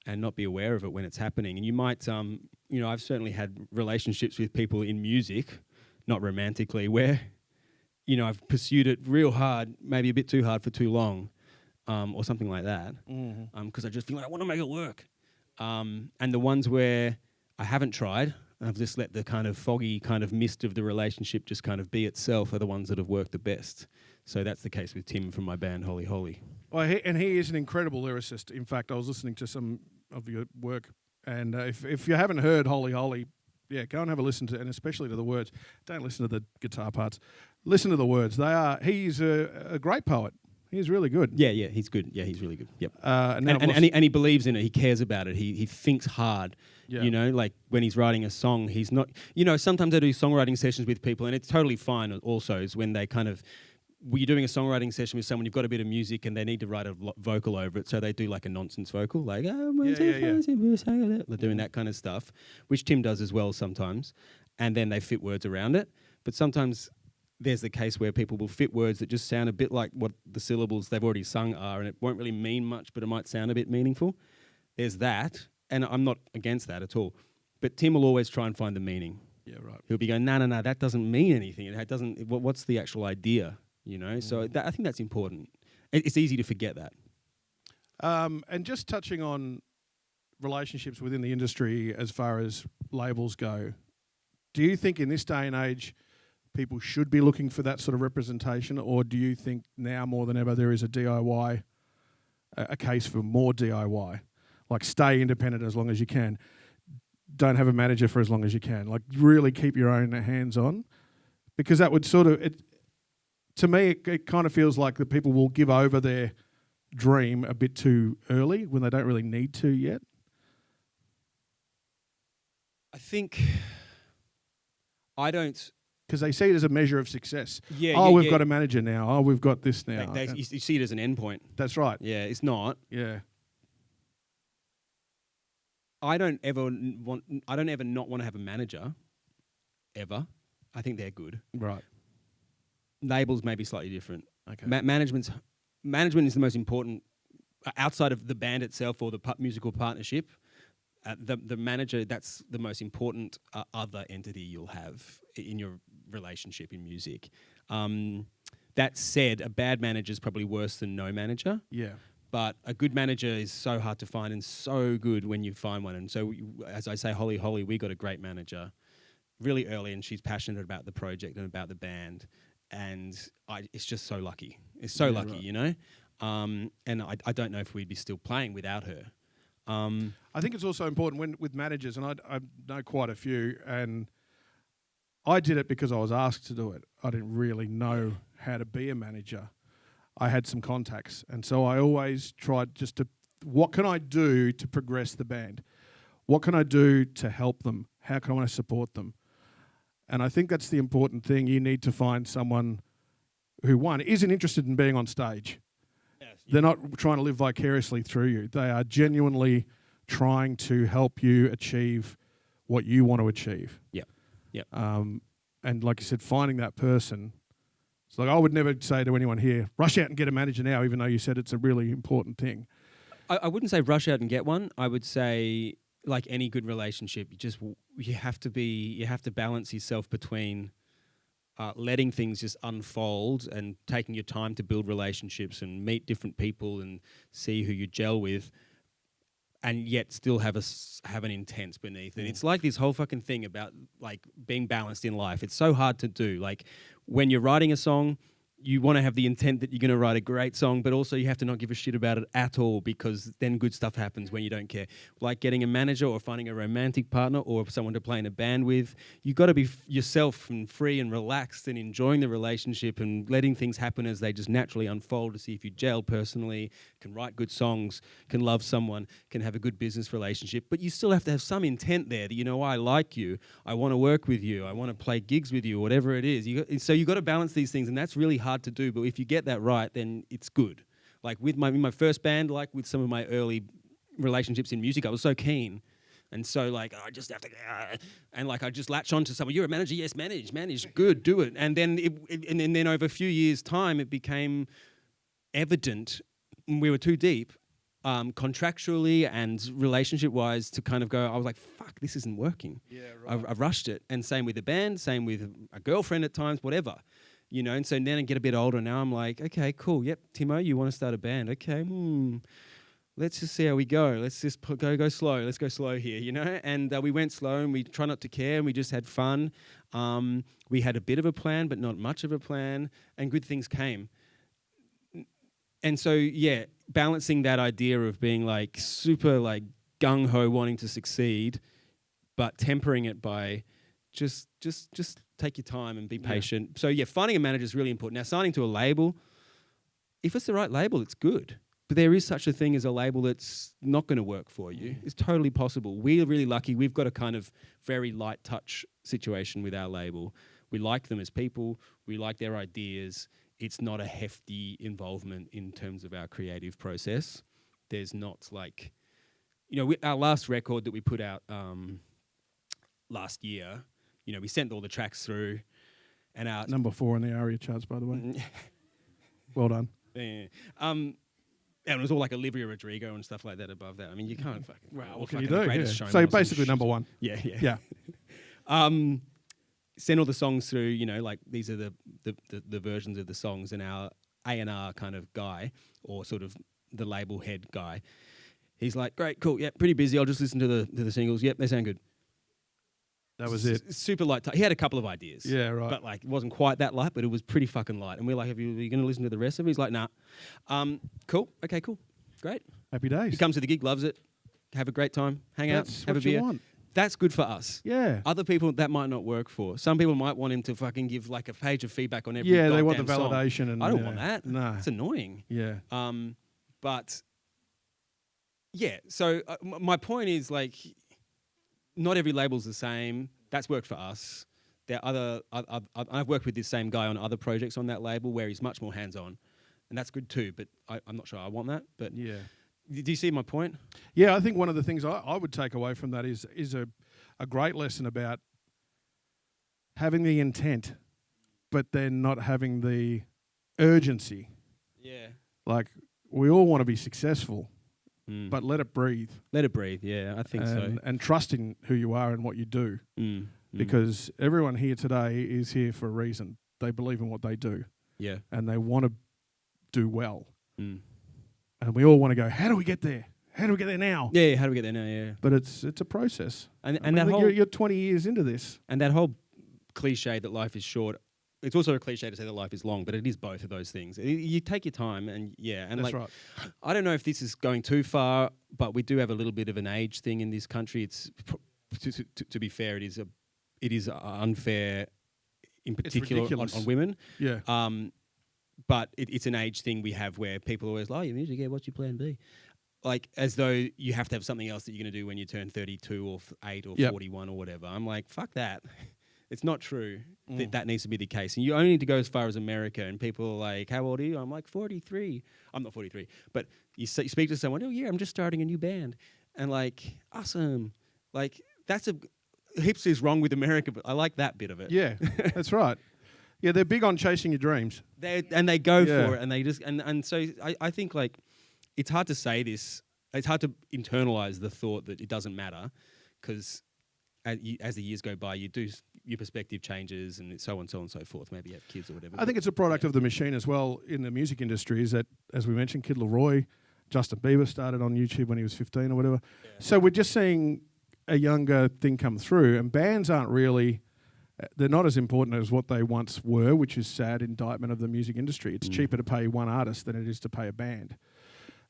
and not be aware of it when it's happening. And you might, I've certainly had relationships with people in music, not romantically, where, I've pursued it real hard, maybe a bit too hard for too long, or something like that, because I just feel like I want to make it work. And the ones where I haven't tried, I've just let the kind of foggy kind of mist of the relationship just kind of be itself, are the ones that have worked the best. So that's the case with Tim from my band Holy Holy. Well, he is an incredible lyricist. In fact, I was listening to some of your work, and if you haven't heard Holy Holy, go and have a listen to, and especially to the words. Don't listen to the guitar parts. Listen to the words. He's a great poet. He's really good. Yeah, he's good. Yeah, he's really good. Yep. And he believes in it. He cares about it. He thinks hard. Yeah. Like when he's writing a song, he's not. Sometimes I do songwriting sessions with people, and it's totally fine. Also, is when they kind of. You're doing a songwriting session with someone, you've got a bit of music and they need to write a vocal over it, so they do like a nonsense vocal, like, they're doing that kind of stuff, which Tim does as well sometimes, and then they fit words around it. But sometimes there's the case where people will fit words that just sound a bit like what the syllables they've already sung are, and it won't really mean much, but it might sound a bit meaningful. There's that, and I'm not against that at all. But Tim will always try and find the meaning. Yeah, right. He'll be going, no, that doesn't mean anything. It doesn't. What's the actual idea? So I think that's important. It's easy to forget that. And just touching on relationships within the industry as far as labels go, do you think in this day and age people should be looking for that sort of representation, or do you think now more than ever there is a DIY, a case for more DIY? Like, stay independent as long as you can. Don't have a manager for as long as you can. Like, really keep your own hands on, because that would sort of... To me, it kind of feels like that people will give over their dream a bit too early when they don't really need to yet. I think I don't... Because they see it as a measure of success. Yeah, we've got a manager now. Oh, we've got this now. You see it as an endpoint. That's right. Yeah, it's not. Yeah. I don't ever not want to have a manager, ever. I think they're good. Right. Labels may be slightly different. Okay. Management is the most important, outside of the band itself or the musical partnership. The manager, that's the most important other entity you'll have in your relationship in music. That said, a bad manager is probably worse than no manager. Yeah. But a good manager is so hard to find and so good when you find one. And so, as I say, Holy Holy, we got a great manager really early, and she's passionate about the project and about the band. And it's just so lucky. It's so lucky, right. And I don't know if we'd be still playing without her. I think it's also important with managers, and I know quite a few, and I did it because I was asked to do it. I didn't really know how to be a manager. I had some contacts, and so I always tried just to, what can I do to progress the band? What can I do to help them? How can I support them? And I think that's the important thing. You need to find someone who, one, isn't interested in being on stage. Yes, They're not trying to live vicariously through you. They are genuinely trying to help you achieve what you want to achieve. Yep. And like you said, finding that person It's like I would never say to anyone here, rush out and get a manager now, even though you said it's a really important thing. I wouldn't say rush out and get one. I would say, like any good relationship, you have to balance yourself between letting things just unfold and taking your time to build relationships and meet different people and see who you gel with, and yet still have an intent beneath. And it's like this whole fucking thing about like being balanced in life. It's so hard to do. Like when you're writing a song, you want to have the intent that you're going to write a great song, but also you have to not give a shit about it at all, because then good stuff happens when you don't care. Like getting a manager or finding a romantic partner or someone to play in a band with, you've got to be yourself and free and relaxed and enjoying the relationship and letting things happen as they just naturally unfold to see if you gel personally, can write good songs, can love someone, can have a good business relationship. But you still have to have some intent there that, I like you, I want to work with you, I want to play gigs with you, whatever it is. So you've got to balance these things, and that's really hard to do, but if you get that right, then it's good. Like with my first band, like with some of my early relationships in music, I was so keen, and so like I just have to, and like I just latch on to someone. You're a manager, yes, manage, good, do it. And then and then over a few years' time, it became evident we were too deep, contractually and relationship-wise, to kind of go. I was like, fuck, this isn't working. Yeah, right. I rushed it, and same with the band, same with a girlfriend at times, whatever. And so then I get a bit older. Now I'm like, okay, cool. Yep, Timo, you want to start a band? Okay, let's just see how we go. Let's just go slow. Let's go slow here, And we went slow, and we try not to care, and we just had fun. We had a bit of a plan, but not much of a plan, and good things came. And so, yeah, balancing that idea of being like super like gung-ho wanting to succeed, but tempering it by just take your time and be patient. Yeah. So yeah, finding a manager is really important. Now, signing to a label, if it's the right label, it's good. But there is such a thing as a label that's not going to work for you. It's totally possible. We're really lucky. We've got a kind of very light touch situation with our label. We like them as people. We like their ideas. It's not a hefty involvement in terms of our creative process. There's not like, our last record that we put out last year, we sent all the tracks through, and our number 4 on the ARIA charts, by the way. Well done. Yeah. And it was all like Olivia Rodrigo and stuff like that above that. I mean, you can't fucking. Wow, what can you do? Yeah. So basically, number 1. Yeah. Send all the songs through. Like these are the versions of the songs, and our A&R kind of guy, or sort of the label head guy, he's like, great, cool, yeah, pretty busy. I'll just listen to the singles. Yep, they sound good. That was it. Super light. He had a couple of ideas. Yeah, right. But like, it wasn't quite that light, but it was pretty fucking light. And we're like, are you going to listen to the rest of it? He's like, nah. Cool. Okay, cool. Great. Happy days. He comes to the gig, loves it. Have a great time. Hang out. Have a beer. Want. That's good for us. Yeah. Other people, that might not work for. Some people might want him to fucking give like a page of feedback on every Yeah, they want the song. validation. And I don't want that. No. It's annoying. Yeah. But yeah, so my point is like, not every label's the same. That's worked for us. There are I've worked with this same guy on other projects on that label where he's much more hands-on, and that's good too. But I'm not sure I want that. But yeah, do you see my point? Yeah, I think one of the things I would take away from that is a great lesson about having the intent, but then not having the urgency. Yeah, like we all want to be successful. But let it breathe. Let it breathe, yeah, I think so. And trust in who you are and what you do. Because everyone here today is here for a reason. They believe in what they do. Yeah. And they want to do well. And we all want to go, how do we get there? How do we get there now? Yeah, how do we get there now, yeah. But it's a process. And that whole... You're 20 years into this. And that whole cliche that life is short... It's also a cliche to say that life is long, but it is both of those things. You take your time, and yeah, and that's like, right. I don't know if this is going too far, but we do have a little bit of an age thing in this country. It's to be fair, it is unfair, in particular on women. Yeah. But it's an age thing we have where people always like, your music, yeah, what's your plan B? Like as though you have to have something else that you're going to do when you turn 32 or 8 or 41 or whatever. I'm like, fuck that. It's not true that needs to be the case. And you only need to go as far as America, and people are like, how old are you? I'm like, 43. I'm not 43. But you speak to someone, oh, yeah, I'm just starting a new band. And like, awesome. Like, that's heaps is wrong with America, but I like that bit of it. Yeah, that's right. Yeah, they're big on chasing your dreams. They go Yeah. for it, and they just and so I think like it's hard to say this. It's hard to internalize the thought that it doesn't matter, because as the years go by, your perspective changes, and so on, so on, and so forth. Maybe you have kids or whatever. I think it's a product of the machine as well in the music industry. Is that, as we mentioned, Kid Laroi, Justin Bieber started on YouTube when he was 15 or whatever. Yeah. So we're just seeing a younger thing come through, and bands aren't really. They're not as important as what they once were, which is sad indictment of the music industry. It's cheaper to pay one artist than it is to pay a band.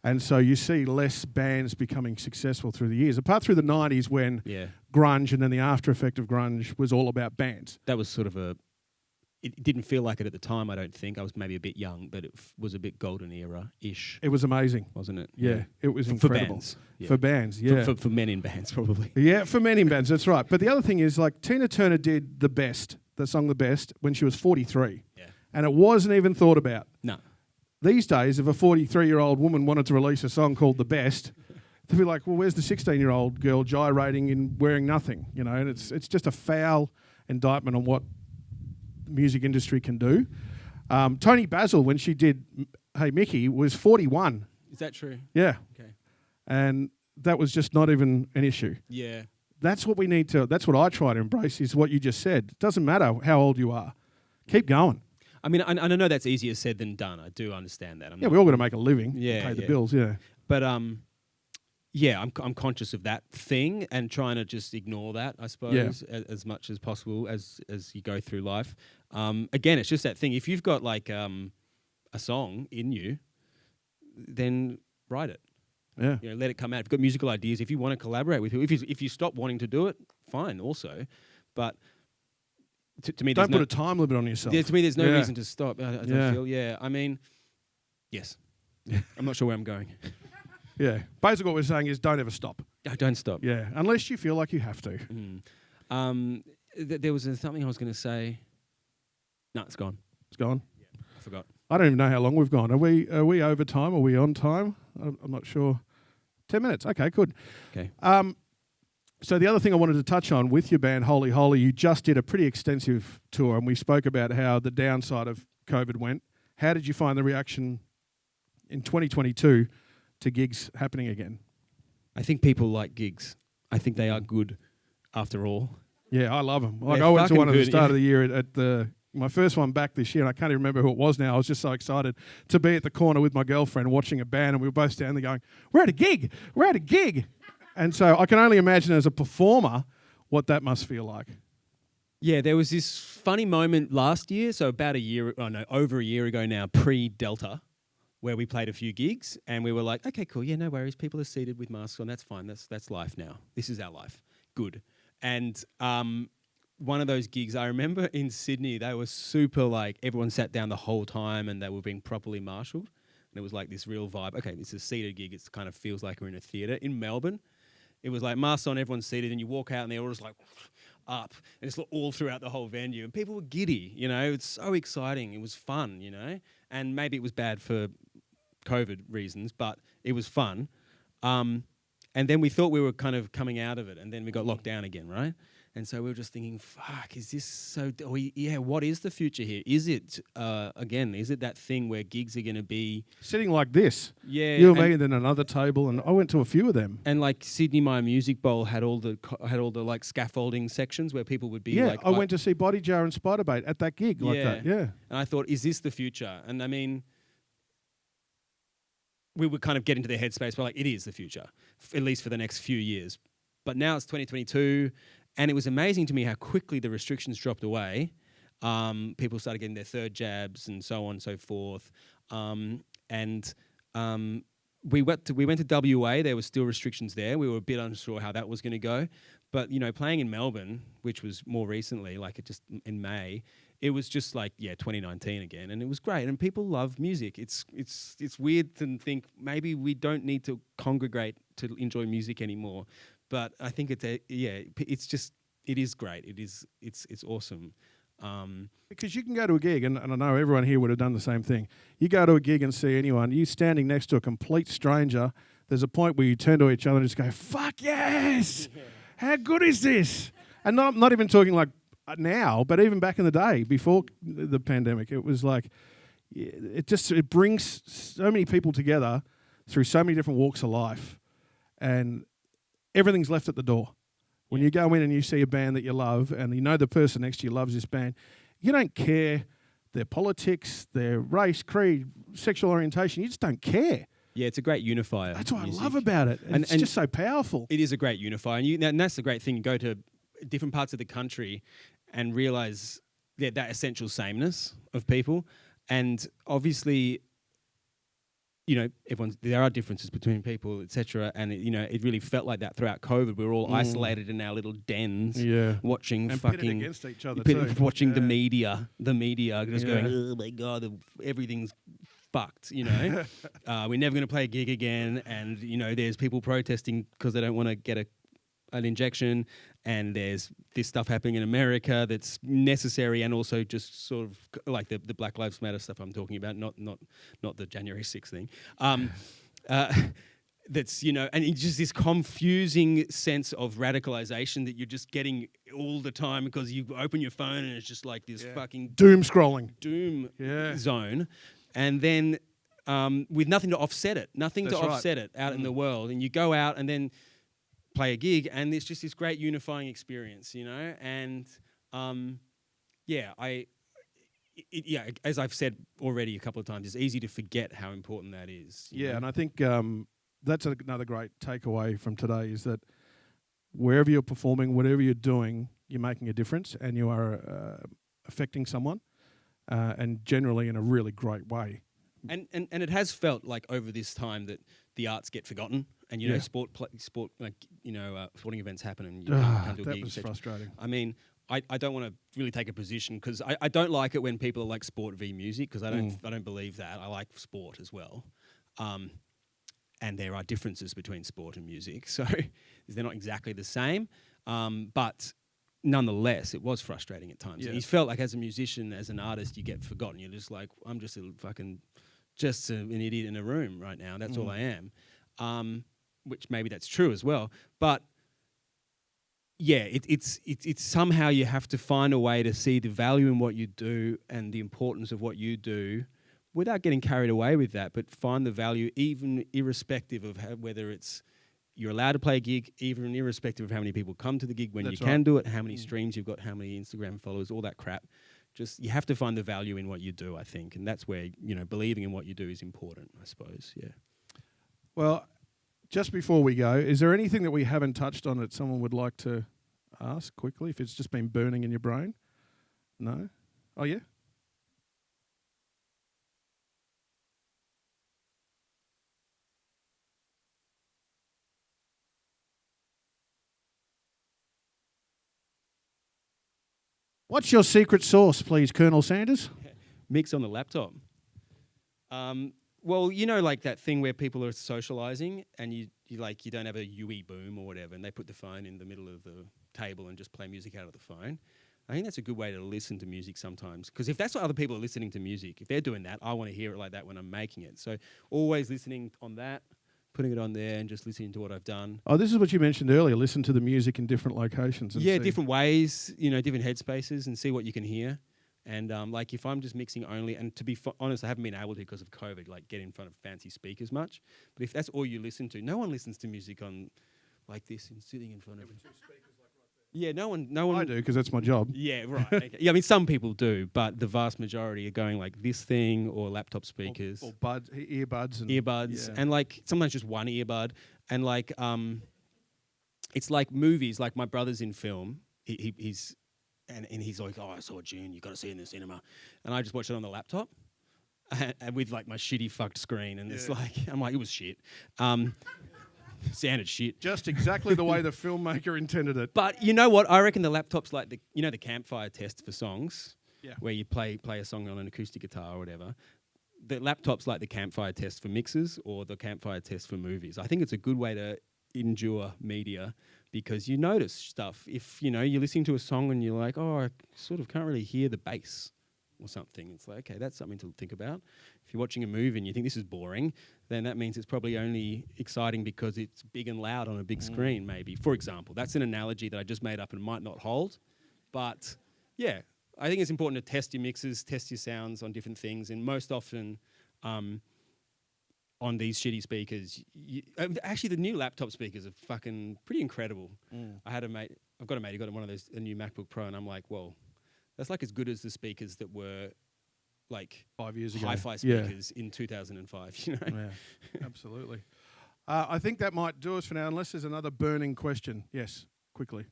And so you see less bands becoming successful through the years, apart through the 90s when grunge and then the after effect of grunge was all about bands. That was sort of it didn't feel like it at the time, I don't think. I was maybe a bit young, but it was a bit golden era-ish. It was amazing. Wasn't it? Yeah, it was incredible. For bands. Yeah. For bands, yeah. For men in bands, probably. Yeah, for men in bands, that's right. But the other thing is, like, Tina Turner did The Best, the song The Best, when she was 43. Yeah. And it wasn't even thought about. No. These days, if a 43-year-old woman wanted to release a song called The Best, they'd be like, well, where's the 16-year-old girl gyrating and wearing nothing? You know, and it's just a foul indictment on what the music industry can do. Tony Basil, when she did Hey Mickey, was 41. Is that true? Yeah. Okay. And that was just not even an issue. Yeah. That's what we need to, that's what I try to embrace, is what you just said. It doesn't matter how old you are. Keep going. I mean, I know that's easier said than done. I do understand that. We all got to make a living, pay the bills, But I'm conscious of that thing and trying to just ignore that, I suppose, as much as possible as you go through life. Again, it's just that thing. If you've got like a song in you, then write it. Yeah. You know, let it come out. If you've got musical ideas, if you want to collaborate with who, if you stop wanting to do it, fine. Also, but. To me, don't put a time limit on yourself. To me, there's no reason to stop. I don't feel. Yeah, I mean, yes. I'm not sure where I'm going. Yeah. Basically, what we're saying is don't ever stop. Don't stop. Yeah, unless you feel like you have to. There was something I was going to say. No, it's gone. It's gone? Yeah, I forgot. I don't even know how long we've gone. Are we over time? Are we on time? I'm not sure. 10 minutes. Okay, good. Okay. So the other thing I wanted to touch on with your band, Holy Holy, you just did a pretty extensive tour, and we spoke about how the downside of COVID went. How did you find the reaction in 2022 to gigs happening again? I think people like gigs. I think they are good after all. Yeah, I love them. Like I went to one at the start of the year at my first one back this year, and I can't even remember who it was now. I was just so excited to be at the corner with my girlfriend watching a band, and we were both standing there going, we're at a gig! We're at a gig! And so I can only imagine as a performer what that must feel like. Yeah, there was this funny moment last year, so over a year ago now, pre-Delta, where we played a few gigs, and we were like, okay, cool, yeah, no worries, people are seated with masks on, that's fine, that's life now. This is our life. Good. And one of those gigs, I remember in Sydney, they were super like, everyone sat down the whole time and they were being properly marshalled. And it was like this real vibe. Okay, this is a seated gig. It kind of feels like we're in a theatre. In Melbourne, it was like masks on, everyone's seated, and you walk out and they're all just like up. And it's all throughout the whole venue. And people were giddy, you know. It's so exciting. It was fun, you know. And maybe it was bad for COVID reasons, but it was fun. And then we thought we were kind of coming out of it, and then we got locked down again, right? And so we were just thinking, fuck, is this so... what is the future here? Is it, again, is it that thing where gigs are going to be... Sitting like this. Yeah. You and me, and then another table, and I went to a few of them. And like Sydney My Music Bowl had all the like scaffolding sections where people would be like... I went to see Body Jar and Spiderbait at that gig like that, yeah. And I thought, is this the future? And I mean... we would kind of get into their headspace, we're like, it is the future, at least for the next few years. But now it's 2022... and it was amazing to me how quickly the restrictions dropped away. People started getting their third jabs and so on and so forth. We went to WA. There were still restrictions there. We were a bit unsure how that was going to go. But, you know, playing in Melbourne, which was more recently, like it just in May, it was just like, 2019 again. And it was great. And people love music. It's weird to think maybe we don't need to congregate to enjoy music anymore. But I think it is great. It's awesome. Because you can go to a gig, and I know everyone here would have done the same thing. You go to a gig and see anyone, you standing next to a complete stranger, there's a point where you turn to each other and just go, fuck yes! How good is this? And not even talking like now, but even back in the day before the pandemic, it was like it brings so many people together through so many different walks of life, and everything's left at the door. When you go in and you see a band that you love, and you know the person next to you loves this band, you don't care their politics, their race, creed, sexual orientation. You just don't care. Yeah, it's a great unifier. That's what music. I love about it. And it's just so powerful. It is a great unifier. And that's the great thing. You go to different parts of the country and realise that essential sameness of people. And obviously, you know, there are differences between people, etc. And it really felt like that throughout COVID. We were all isolated in our little dens, watching and fucking pitted against each other too. Watching the media, just going, oh my god, everything's fucked. You know, we're never going to play a gig again. And there's people protesting because they don't want to get an injection, and there's this stuff happening in America that's necessary, and also just sort of like the Black Lives Matter stuff I'm talking about, not the January 6th thing. That's and it's just this confusing sense of radicalization that you're just getting all the time because you open your phone and it's just like this fucking doom scrolling zone, and then with nothing to offset it, out in the world, and you go out and then play a gig, and there's just this great unifying experience, and as I've said already a couple of times, it's easy to forget how important that is. And I think that's another great takeaway from today, is that wherever you're performing, whatever you're doing, you're making a difference, and you are affecting someone, and generally in a really great way. And it has felt like over this time that the arts get forgotten, and sporting events happen, and you can't come to a that gig. was frustrating. I mean, I don't want to really take a position because I don't like it when people are like sport v music, because I don't believe that. I like sport as well, and there are differences between sport and music, so they're not exactly the same, but nonetheless, it was frustrating at times. And you felt like as a musician, as an artist, you get forgotten. You're just like, I'm just an idiot in a room right now. That's all I am. Which maybe that's true as well. But it's somehow you have to find a way to see the value in what you do and the importance of what you do without getting carried away with that, but find the value even irrespective of whether it's you're allowed to play a gig, even irrespective of how many people come to the gig when can do it, how many streams you've got, how many Instagram followers, all that crap. Just you have to find the value in what you do, I think, and that's where believing in what you do is important, I suppose. Yeah. Well, just before we go, is there anything that we haven't touched on that someone would like to ask quickly? If it's just been burning in your brain, no. Oh yeah. What's your secret sauce, please, Colonel Sanders? Mix on the laptop. Well, like that thing where people are socializing and you don't have a UE boom or whatever, and they put the phone in the middle of the table and just play music out of the phone. I think that's a good way to listen to music sometimes, because if that's what other people are listening to music, if they're doing that, I want to hear it like that when I'm making it. So always listening on that, putting it on there and just listening to what I've done. Oh, this is what you mentioned earlier, listen to the music in different locations. And different ways, different headspaces, and see what you can hear. And if I'm just mixing only, and to be honest, I haven't been able to because of COVID, get in front of fancy speakers much. But if that's all you listen to, no one listens to music on like this and sitting in front of it. Yeah, no one. I do, because that's my job. Yeah, right. Okay. Yeah, I mean, some people do, but the vast majority are going like this thing or laptop speakers. Or earbuds. Earbuds. Yeah. And sometimes just one earbud. And it's like movies, like my brother's in film. He's like, oh, I saw June, you got to see it in the cinema. And I just watched it on the laptop and with my shitty fucked screen. And it's I'm like, it was shit. Sounded shit. Just exactly the way the filmmaker intended it. But you know what? I reckon the laptop's like the campfire test for songs, where you play a song on an acoustic guitar or whatever. The laptop's like the campfire test for mixes or the campfire test for movies. I think it's a good way to endure media, because you notice stuff. If you're listening to a song and you're like, oh, I sort of can't really hear the bass or something, it's like, okay, that's something to think about. If you're watching a movie and you think this is boring, then that means it's probably only exciting because it's big and loud on a big screen, maybe. For example, that's an analogy that I just made up and might not hold, but Yeah, I think it's important to test your mixes, test your sounds on different things, and most often on these shitty speakers, actually the new laptop speakers are fucking pretty incredible. I've got a mate who got one of those, a new MacBook Pro, and I'm like, well, that's like as good as the speakers that were like 5 years ago. hi-fi speakers in 2005, you know? Yeah, absolutely. I think that might do us for now, unless there's another burning question. Yes, quickly.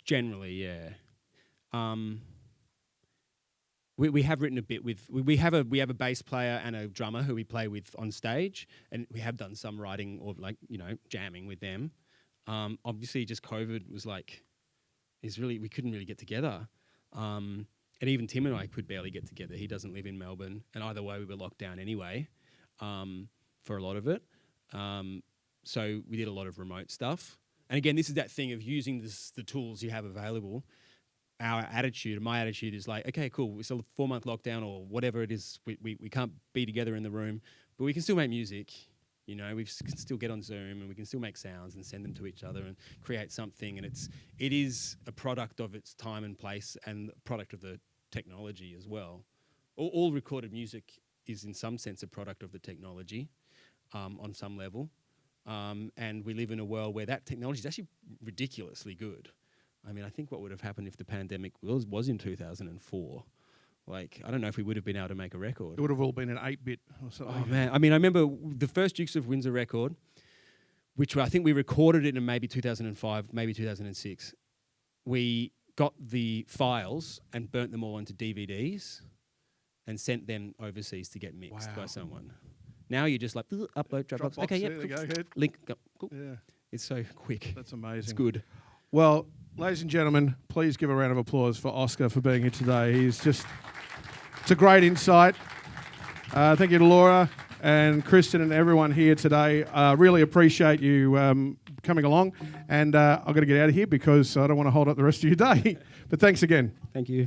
Generally, yeah. We have written a bit with we have a bass player and a drummer who we play with on stage, and we have done some writing or jamming with them. Obviously, just COVID was we couldn't really get together, and even Tim and I could barely get together. He doesn't live in Melbourne, and either way, we were locked down anyway for a lot of it. So we did a lot of remote stuff. And again, this is that thing of using the tools you have available. My attitude is like, okay, cool, it's a 4-month lockdown or whatever it is. We can't be together in the room, but we can still make music. We can still get on Zoom and we can still make sounds and send them to each other and create something. And it is a product of its time and place and a product of the technology as well. All recorded music is in some sense a product of the technology on some level. And we live in a world where that technology is actually ridiculously good. I mean, I think what would have happened if the pandemic was in 2004. I don't know if we would have been able to make a record. It would have all been an 8-bit or something. Oh, man. I mean, I remember the first Dukes of Windsor record, which I think we recorded it in maybe 2005, maybe 2006. We got the files and burnt them all onto DVDs and sent them overseas to get mixed by someone. Now you're just like, upload, Dropbox. Okay, there you go, good. Link, cool. Yeah. It's so quick. That's amazing. It's good. Well, ladies and gentlemen, please give a round of applause for Oscar for being here today. It's a great insight. Thank you to Laura and Kristen and everyone here today. Really appreciate you coming along. And I've got to get out of here because I don't want to hold up the rest of your day. But thanks again. Thank you.